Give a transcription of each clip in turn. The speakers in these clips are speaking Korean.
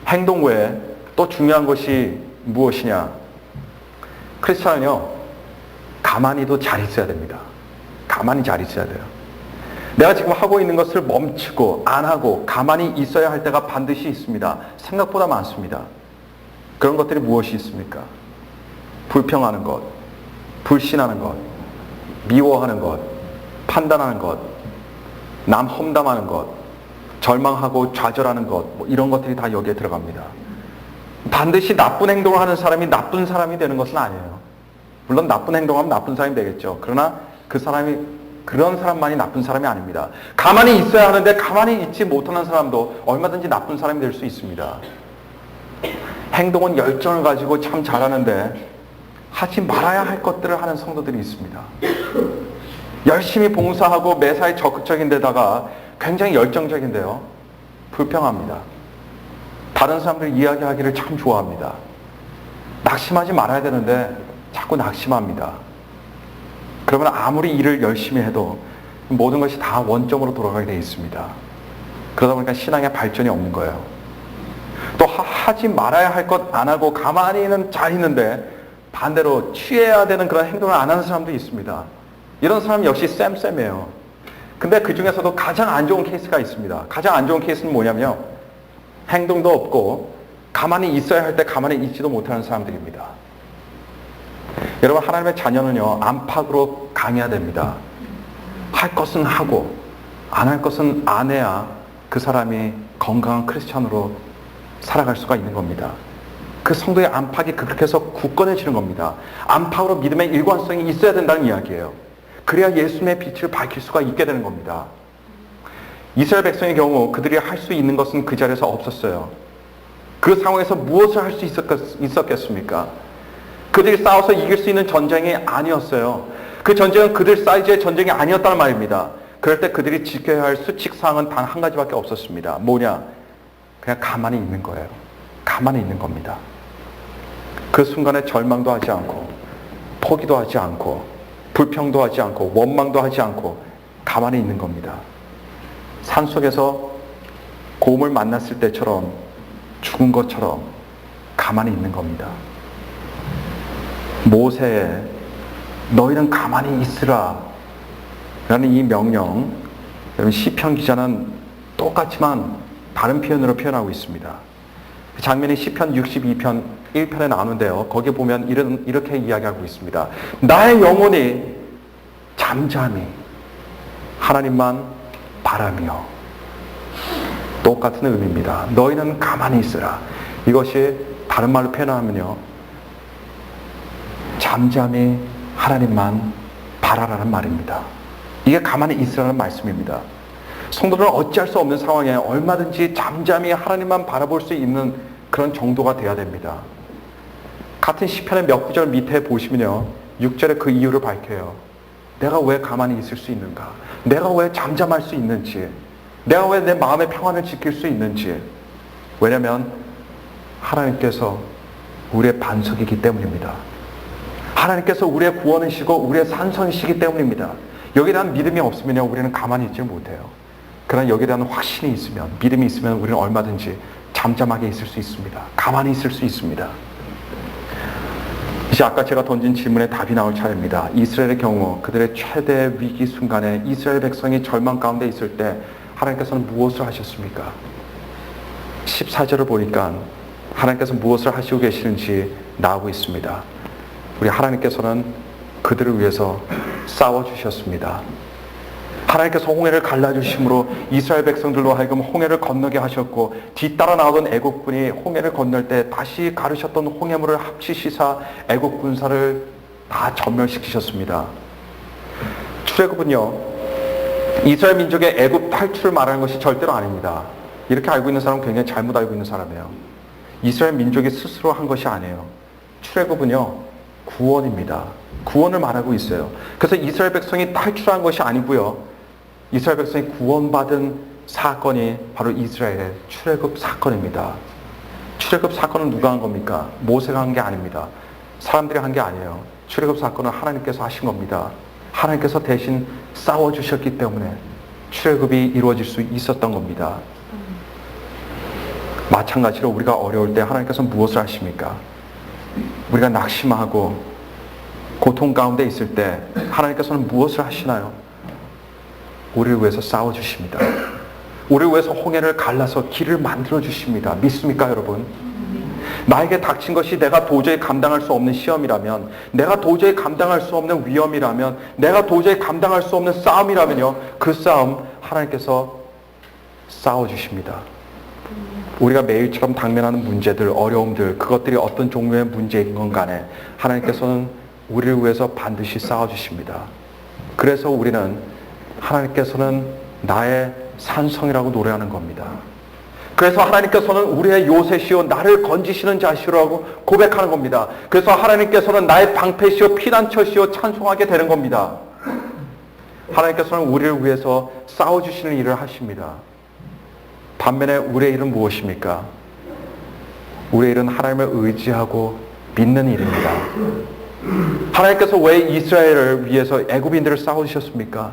행동 외에 또 중요한 것이 무엇이냐? 크리스찬은요, 가만히도 잘 있어야 됩니다. 가만히 잘 있어야 돼요. 내가 지금 하고 있는 것을 멈추고 안 하고 가만히 있어야 할 때가 반드시 있습니다. 생각보다 많습니다. 그런 것들이 무엇이 있습니까? 불평하는 것, 불신하는 것, 미워하는 것, 판단하는 것, 남 험담하는 것, 절망하고 좌절하는 것, 이런 것들이 다 여기에 들어갑니다. 반드시 나쁜 행동을 하는 사람이 나쁜 사람이 되는 것은 아니에요. 물론 나쁜 행동하면 나쁜 사람이 되겠죠. 그러나 그런 사람만이 나쁜 사람이 아닙니다. 가만히 있어야 하는데 가만히 있지 못하는 사람도 얼마든지 나쁜 사람이 될 수 있습니다. 행동은 열정을 가지고 참 잘하는데 하지 말아야 할 것들을 하는 성도들이 있습니다. 열심히 봉사하고 매사에 적극적인 데다가 굉장히 열정적인데요, 불평합니다. 다른 사람들 이야기하기를 참 좋아합니다. 낙심하지 말아야 되는데 자꾸 낙심합니다. 그러면 아무리 일을 열심히 해도 모든 것이 다 원점으로 돌아가게 되어 있습니다. 그러다 보니까 신앙의 발전이 없는 거예요. 또 하지 말아야 할 것 안 하고 가만히는 잘 있는데 반대로 취해야 되는 그런 행동을 안 하는 사람도 있습니다. 이런 사람 역시 쌤쌤이에요. 근데 그 중에서도 가장 안 좋은 케이스가 있습니다. 가장 안 좋은 케이스는 뭐냐면요, 행동도 없고 가만히 있어야 할 때 가만히 있지도 못하는 사람들입니다. 여러분, 하나님의 자녀는요, 안팎으로 강해야 됩니다. 할 것은 하고 안 할 것은 안 해야 그 사람이 건강한 크리스찬으로 살아갈 수가 있는 겁니다. 그 성도의 안팎이 그렇게 해서 굳건해지는 겁니다. 안팎으로 믿음의 일관성이 있어야 된다는 이야기예요. 그래야 예수님의 빛을 밝힐 수가 있게 되는 겁니다. 이스라엘 백성의 경우 그들이 할 수 있는 것은 그 자리에서 없었어요. 그 상황에서 무엇을 할 수 있었겠습니까? 그들이 싸워서 이길 수 있는 전쟁이 아니었어요. 그 전쟁은 그들 사이즈의 전쟁이 아니었단 말입니다. 그럴 때 그들이 지켜야 할 수칙사항은 단 한 가지밖에 없었습니다. 뭐냐? 그냥 가만히 있는 거예요. 가만히 있는 겁니다. 그 순간에 절망도 하지 않고 포기도 하지 않고 불평도 하지 않고 원망도 하지 않고 가만히 있는 겁니다. 산속에서 곰을 만났을 때처럼 죽은 것처럼 가만히 있는 겁니다. 모세에 너희는 가만히 있으라 라는 이 명령, 여러분 시편 기자는 똑같지만 다른 표현으로 표현하고 있습니다. 그 장면이 시편 62편 1편에 나오는데요, 거기 보면 이렇게 이야기하고 있습니다. 나의 영혼이 잠잠히 하나님만 바라며. 똑같은 의미입니다. 너희는 가만히 있으라. 이것이 다른 말로 표현하면요, 잠잠히 하나님만 바라라는 말입니다. 이게 가만히 있으라는 말씀입니다. 성도들은 어찌할 수 없는 상황에 얼마든지 잠잠히 하나님만 바라볼 수 있는 그런 정도가 돼야 됩니다. 같은 시편의 몇 구절 밑에 보시면요, 6절에 그 이유를 밝혀요. 내가 왜 가만히 있을 수 있는가? 내가 왜 잠잠할 수 있는지, 내가 왜 내 마음의 평안을 지킬 수 있는지. 왜냐하면 하나님께서 우리의 반석이기 때문입니다. 하나님께서 우리의 구원이시고 우리의 산성이시기 때문입니다. 여기에 대한 믿음이 없으면 우리는 가만히 있지 못해요. 그러나 여기에 대한 확신이 있으면, 믿음이 있으면 우리는 얼마든지 잠잠하게 있을 수 있습니다. 가만히 있을 수 있습니다. 이제 아까 제가 던진 질문에 답이 나올 차례입니다. 이스라엘의 경우 그들의 최대 위기 순간에 이스라엘 백성이 절망 가운데 있을 때 하나님께서는 무엇을 하셨습니까? 14절을 보니까 하나님께서 무엇을 하시고 계시는지 나오고 있습니다. 우리 하나님께서는 그들을 위해서 싸워주셨습니다. 하나님께서 홍해를 갈라주심으로 이스라엘 백성들로 하여금 홍해를 건너게 하셨고, 뒤따라 나오던 애국군이 홍해를 건널 때 다시 가르셨던 홍해물을 합치시사 애국 군사를 다 전멸시키셨습니다. 출애굽은요, 이스라엘 민족의 애국 탈출을 말하는 것이 절대로 아닙니다. 이렇게 알고 있는 사람은 굉장히 잘못 알고 있는 사람이에요. 이스라엘 민족이 스스로 한 것이 아니에요. 출애굽은요, 구원입니다. 구원을 말하고 있어요. 그래서 이스라엘 백성이 탈출한 것이 아니고요, 이스라엘 백성이 구원받은 사건이 바로 이스라엘의 출애굽 사건입니다. 출애굽 사건은 누가 한 겁니까? 모세가 한 게 아닙니다. 사람들이 한 게 아니에요. 출애굽 사건은 하나님께서 하신 겁니다. 하나님께서 대신 싸워주셨기 때문에 출애굽이 이루어질 수 있었던 겁니다. 마찬가지로 우리가 어려울 때 하나님께서 무엇을 하십니까? 우리가 낙심하고 고통 가운데 있을 때 하나님께서는 무엇을 하시나요? 우리를 위해서 싸워주십니다. 우리를 위해서 홍해를 갈라서 길을 만들어 주십니다. 믿습니까, 여러분? 나에게 닥친 것이 내가 도저히 감당할 수 없는 시험이라면, 내가 도저히 감당할 수 없는 위험이라면, 내가 도저히 감당할 수 없는 싸움이라면요, 그 싸움 하나님께서 싸워주십니다. 우리가 매일처럼 당면하는 문제들, 어려움들, 그것들이 어떤 종류의 문제인 건 간에 하나님께서는 우리를 위해서 반드시 싸워주십니다. 그래서 우리는 하나님께서는 나의 산성이라고 노래하는 겁니다. 그래서 하나님께서는 우리의 요새시요 나를 건지시는 자시라고 고백하는 겁니다. 그래서 하나님께서는 나의 방패시요 피난처시요 찬송하게 되는 겁니다. 하나님께서는 우리를 위해서 싸워주시는 일을 하십니다. 반면에 우리의 일은 무엇입니까? 우리의 일은 하나님을 의지하고 믿는 일입니다. 하나님께서 왜 이스라엘을 위해서 애굽인들을 싸우셨습니까?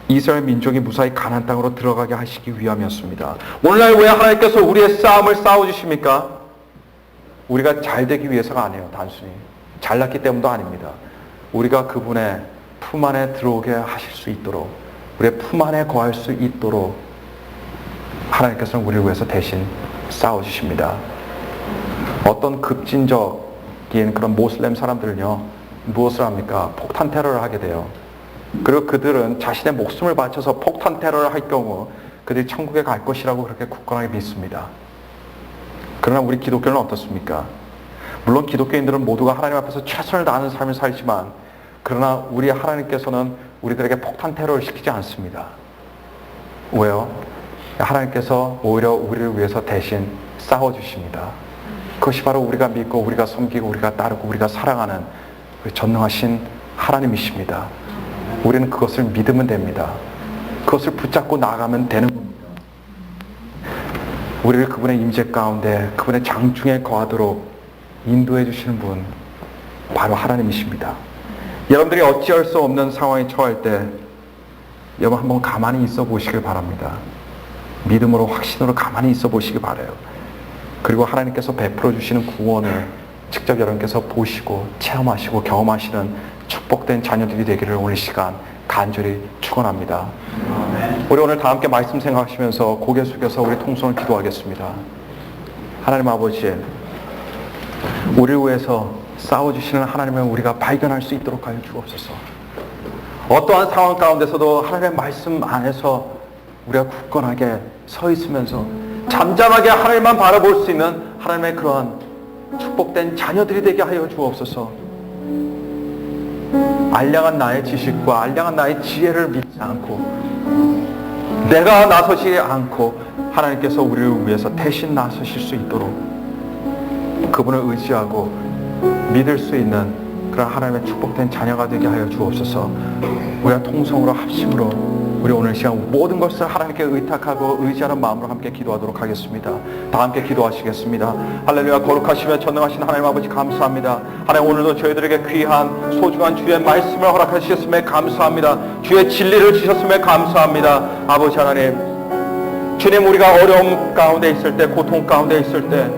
이스라엘 민족이 무사히 가나안 땅으로 들어가게 하시기 위함이었습니다. 오늘날 왜 하나님께서 우리의 싸움을 싸워주십니까? 우리가 잘 되기 위해서가 아니에요. 단순히 잘났기 때문도 아닙니다. 우리가 그분의 품 안에 들어오게 하실 수 있도록, 우리의 품 안에 거할 수 있도록 하나님께서는 우리를 위해서 대신 싸워주십니다. 어떤 급진적인 그런 모슬렘 사람들은요, 무엇을 합니까? 폭탄 테러를 하게 돼요. 그리고 그들은 자신의 목숨을 바쳐서 폭탄 테러를 할 경우 그들이 천국에 갈 것이라고 그렇게 굳건하게 믿습니다. 그러나 우리 기독교는 어떻습니까? 물론 기독교인들은 모두가 하나님 앞에서 최선을 다하는 삶을 살지만, 그러나 우리 하나님께서는 우리들에게 폭탄 테러를 시키지 않습니다. 왜요? 하나님께서 오히려 우리를 위해서 대신 싸워주십니다. 그것이 바로 우리가 믿고 우리가 섬기고 우리가 따르고 우리가 사랑하는 전능하신 하나님이십니다. 우리는 그것을 믿으면 됩니다. 그것을 붙잡고 나아가면 되는 겁니다. 우리를 그분의 임재 가운데 그분의 장중에 거하도록 인도해 주시는 분, 바로 하나님이십니다. 여러분들이 어찌할 수 없는 상황에 처할 때 여러분 한번 가만히 있어 보시길 바랍니다. 믿음으로 확신으로 가만히 있어 보시기 바라요. 그리고 하나님께서 베풀어 주시는 구원을 직접 여러분께서 보시고 체험하시고 경험하시는 축복된 자녀들이 되기를 오늘 시간 간절히 축원합니다. 우리 오늘 다 함께 말씀 생각하시면서 고개 숙여서 우리 통성을 기도하겠습니다. 하나님 아버지, 우리를 위해서 싸워주시는 하나님을 우리가 발견할 수 있도록 하여 주옵소서. 어떠한 상황 가운데서도 하나님의 말씀 안에서 우리가 굳건하게 서 있으면서 잠잠하게 하나님만 바라볼 수 있는 하나님의 그러한 축복된 자녀들이 되게 하여 주옵소서. 알량한 나의 지식과 알량한 나의 지혜를 믿지 않고 내가 나서지 않고 하나님께서 우리를 위해서 대신 나서실 수 있도록 그분을 의지하고 믿을 수 있는 그런 하나님의 축복된 자녀가 되게 하여 주옵소서. 우리가 통성으로 합심으로 우리 오늘 시간 모든 것을 하나님께 의탁하고 의지하는 마음으로 함께 기도하도록 하겠습니다. 다 함께 기도하시겠습니다. 할렐루야. 거룩하시며 전능하신 하나님 아버지 감사합니다. 하나님 오늘도 저희들에게 귀한 소중한 주의 말씀을 허락하셨음에 감사합니다. 주의 진리를 주셨음에 감사합니다. 아버지 하나님, 주님, 우리가 어려움 가운데 있을 때, 고통 가운데 있을 때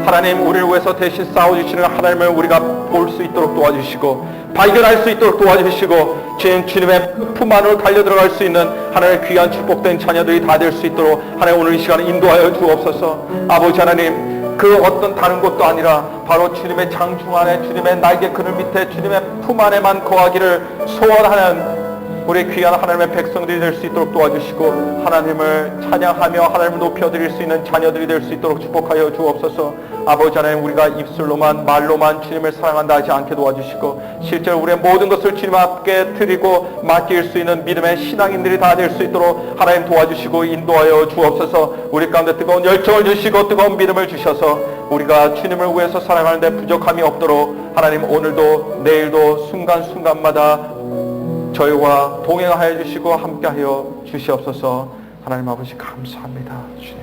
하나님 우리를 위해서 대신 싸워주시는 하나님을 우리가 볼 수 있도록 도와주시고 발견할 수 있도록 도와주시고 주님의 품 안으로 달려들어갈 수 있는 하나님의 귀한 축복된 자녀들이 다 될 수 있도록 하나님 오늘 이 시간에 인도하여 주옵소서. 아버지 하나님, 그 어떤 다른 곳도 아니라 바로 주님의 장중 안에 주님의 날개 그늘 밑에 주님의 품 안에만 거하기를 소원하는 우리 귀한 하나님의 백성들이 될 수 있도록 도와주시고 하나님을 찬양하며 하나님을 높여드릴 수 있는 자녀들이 될 수 있도록 축복하여 주옵소서. 아버지 하나님, 우리가 입술로만 말로만 주님을 사랑한다 하지 않게 도와주시고 실제로 우리의 모든 것을 주님 앞에 드리고 맡길 수 있는 믿음의 신앙인들이 다 될 수 있도록 하나님 도와주시고 인도하여 주옵소서. 우리 가운데 뜨거운 열정을 주시고 뜨거운 믿음을 주셔서 우리가 주님을 위해서 살아가는데 부족함이 없도록 하나님 오늘도 내일도 순간순간마다 저희와 동행하여 주시고 함께하여 주시옵소서. 하나님 아버지 감사합니다. 주님.